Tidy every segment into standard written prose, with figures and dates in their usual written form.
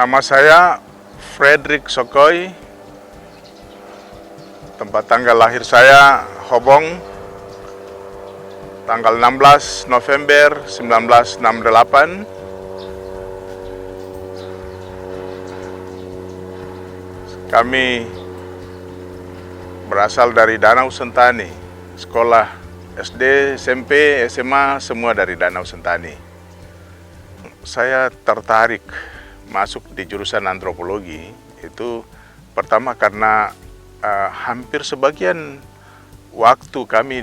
Nama saya Frederick Sokoy. Tempat tanggal lahir saya Hobong, tanggal 16 November 1968. Kami berasal dari Danau Sentani. Sekolah SD, SMP, SMA semua dari Danau Sentani. Saya tertarik masuk di jurusan antropologi itu pertama karena hampir sebagian waktu kami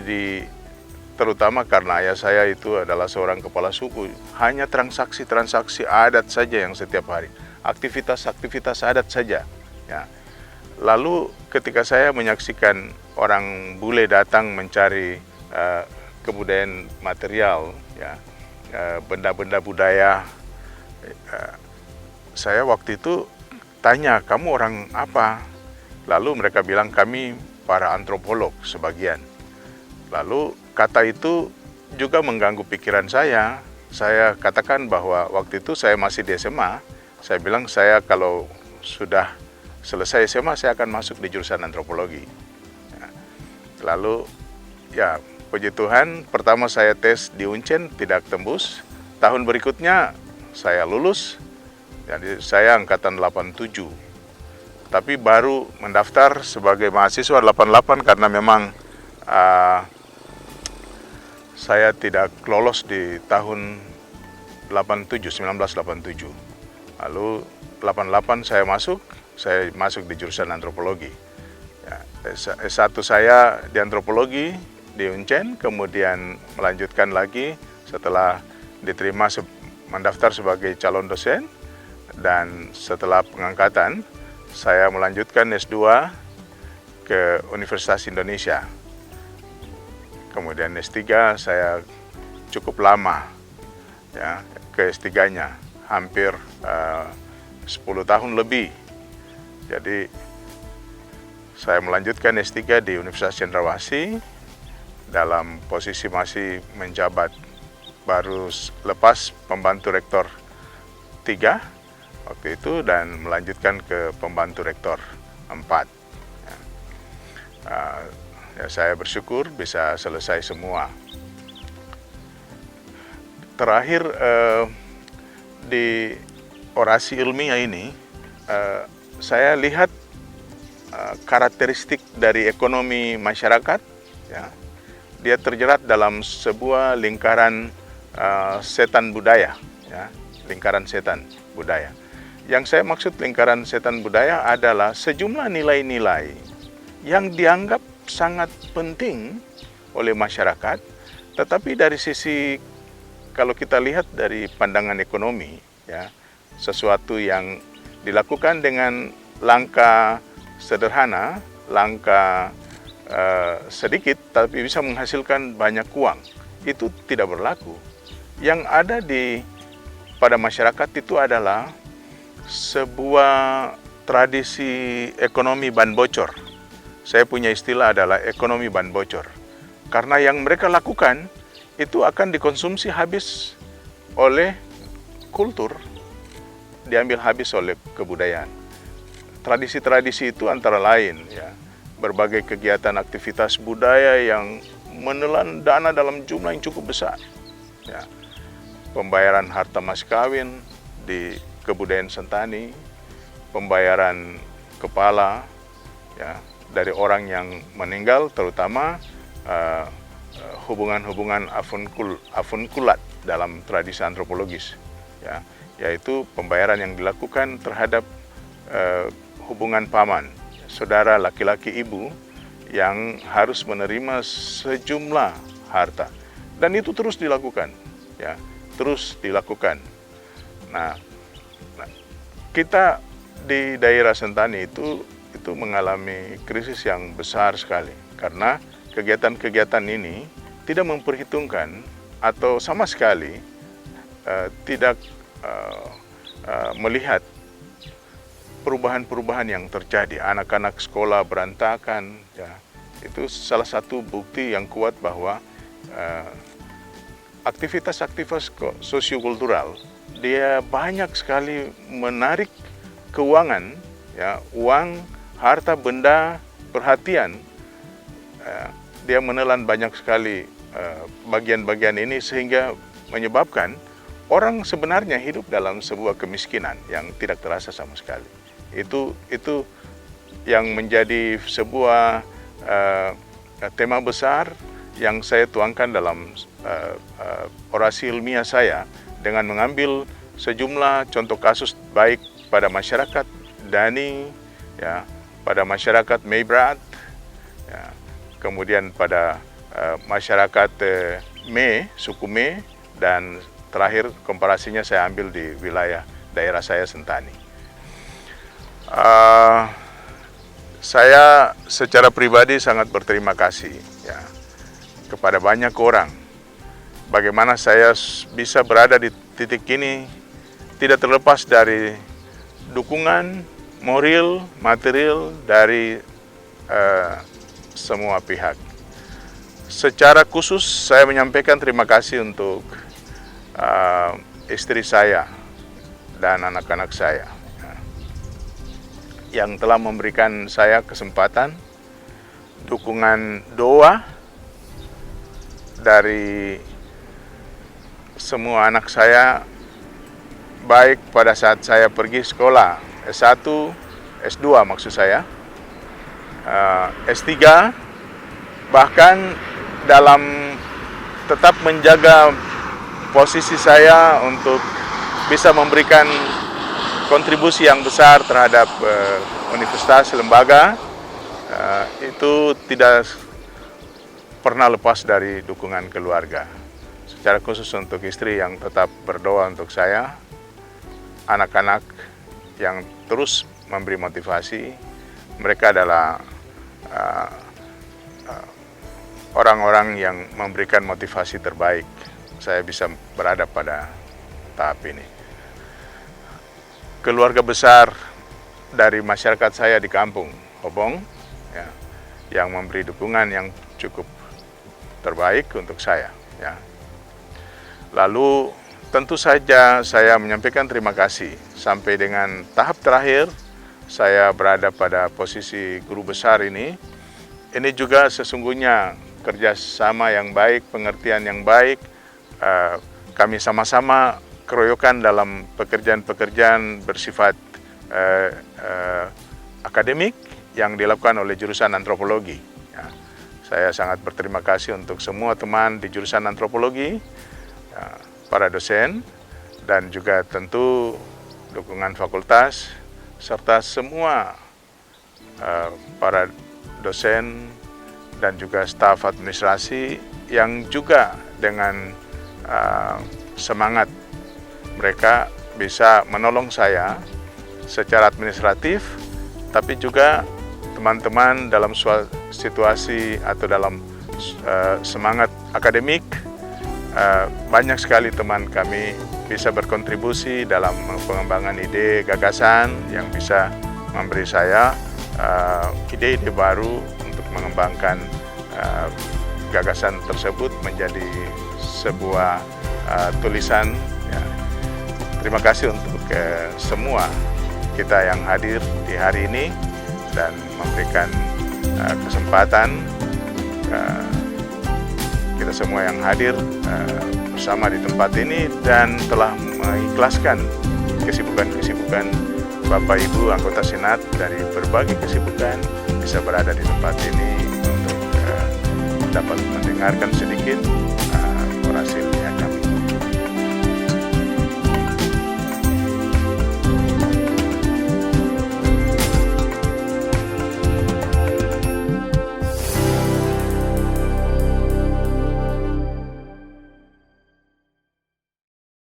terutama karena ayah saya itu adalah seorang kepala suku, hanya transaksi-transaksi adat saja yang setiap hari, aktivitas-aktivitas adat saja. Ya. Lalu ketika saya menyaksikan orang bule datang mencari kebudayaan material, ya, benda-benda budaya, saya waktu itu tanya, kamu orang apa? Lalu mereka bilang, kami para antropolog sebagian. Lalu kata itu juga mengganggu pikiran saya. Saya katakan bahwa waktu itu saya masih di SMA. Saya bilang, saya kalau sudah selesai SMA, saya akan masuk di jurusan antropologi. Lalu, ya puji Tuhan, pertama saya tes di Uncen, tidak tembus. Tahun berikutnya saya lulus, jadi saya angkatan 87. Tapi baru mendaftar sebagai mahasiswa 88 karena memang saya tidak lolos di tahun 1987. Lalu 88 saya masuk di jurusan antropologi. Ya, S1 saya di antropologi di Uncen, kemudian melanjutkan lagi setelah diterima mendaftar sebagai calon dosen, dan setelah pengangkatan saya melanjutkan S2 ke Universitas Indonesia. Kemudian S3 saya cukup lama, ya, ke S3-nya hampir 10 tahun lebih. Jadi saya melanjutkan S3 di Universitas Cendrawasih dalam posisi masih menjabat, baru lepas pembantu rektor 3 waktu itu, dan melanjutkan ke pembantu rektor 4. Ya, saya bersyukur bisa selesai semua. Terakhir di orasi ilmiah ini, saya lihat karakteristik dari ekonomi masyarakat. Ya, dia terjerat dalam sebuah lingkaran setan budaya, ya, lingkaran setan budaya. Yang saya maksud lingkaran setan budaya adalah sejumlah nilai-nilai yang dianggap sangat penting oleh masyarakat, tetapi dari sisi, kalau kita lihat dari pandangan ekonomi, ya, sesuatu yang dilakukan dengan langkah sederhana, langkah sedikit, tapi bisa menghasilkan banyak uang, itu tidak berlaku. Yang ada pada masyarakat itu adalah sebuah tradisi ekonomi ban bocor. Saya punya istilah adalah ekonomi ban bocor. Karena yang mereka lakukan itu akan dikonsumsi habis oleh kultur, diambil habis oleh kebudayaan. Tradisi-tradisi itu antara lain, ya, berbagai kegiatan aktivitas budaya yang menelan dana dalam jumlah yang cukup besar. Ya, pembayaran harta mas kawin di kebudayaan Sentani, pembayaran kepala, ya, dari orang yang meninggal, terutama hubungan-hubungan avunculat dalam tradisi antropologis, ya, yaitu pembayaran yang dilakukan terhadap hubungan paman, saudara laki-laki ibu yang harus menerima sejumlah harta, dan itu terus dilakukan, ya, terus dilakukan. Nah, kita di daerah Sentani itu mengalami krisis yang besar sekali karena kegiatan-kegiatan ini tidak memperhitungkan atau sama sekali tidak melihat perubahan-perubahan yang terjadi. Anak-anak sekolah berantakan, ya, itu salah satu bukti yang kuat bahwa aktivitas-aktivitas sosiokultural dia banyak sekali menarik keuangan, ya, uang, harta, benda, perhatian, dia menelan banyak sekali bagian-bagian ini sehingga menyebabkan orang sebenarnya hidup dalam sebuah kemiskinan yang tidak terasa sama sekali. Itu yang menjadi sebuah tema besar yang saya tuangkan dalam orasi ilmiah saya dengan mengambil sejumlah contoh kasus baik pada masyarakat Dani, ya, pada masyarakat Meibrat, ya, kemudian pada masyarakat suku Me, dan terakhir komparasinya saya ambil di wilayah daerah saya Sentani. Saya secara pribadi sangat berterima kasih, ya, kepada banyak orang. Bagaimana saya bisa berada di titik ini tidak terlepas dari dukungan moral, material dari semua pihak. Secara khusus saya menyampaikan terima kasih untuk istri saya dan anak-anak saya, ya, yang telah memberikan saya kesempatan, dukungan doa dari semua anak saya, baik pada saat saya pergi sekolah S1, S2 maksud saya, S3, bahkan dalam tetap menjaga posisi saya untuk bisa memberikan kontribusi yang besar terhadap universitas, lembaga, itu tidak pernah lepas dari dukungan keluarga. Secara khusus untuk istri yang tetap berdoa untuk saya, anak-anak yang terus memberi motivasi. Mereka adalah orang-orang yang memberikan motivasi terbaik saya bisa berada pada tahap ini. Keluarga besar dari masyarakat saya di kampung Hobong, ya, yang memberi dukungan yang cukup terbaik untuk saya, ya. Lalu tentu saja saya menyampaikan terima kasih sampai dengan tahap terakhir saya berada pada posisi guru besar ini. Ini juga sesungguhnya kerjasama yang baik, pengertian yang baik. Kami sama-sama keroyokan dalam pekerjaan-pekerjaan bersifat akademik yang dilakukan oleh jurusan antropologi. Ya, saya sangat berterima kasih untuk semua teman di jurusan antropologi, para dosen, dan juga tentu dukungan fakultas, serta semua para dosen dan juga staf administrasi yang juga dengan semangat mereka bisa menolong saya secara administratif, tapi juga teman-teman dalam situasi atau dalam semangat akademik. Banyak sekali teman kami bisa berkontribusi dalam pengembangan ide, gagasan yang bisa memberi saya ide-ide baru untuk mengembangkan gagasan tersebut menjadi sebuah tulisan. Ya. Terima kasih untuk semua kita yang hadir di hari ini dan memberikan kesempatan kita semua yang hadir bersama di tempat ini dan telah mengikhlaskan kesibukan-kesibukan Bapak Ibu anggota Senat dari berbagai kesibukan bisa berada di tempat ini untuk dapat mendengarkan sedikit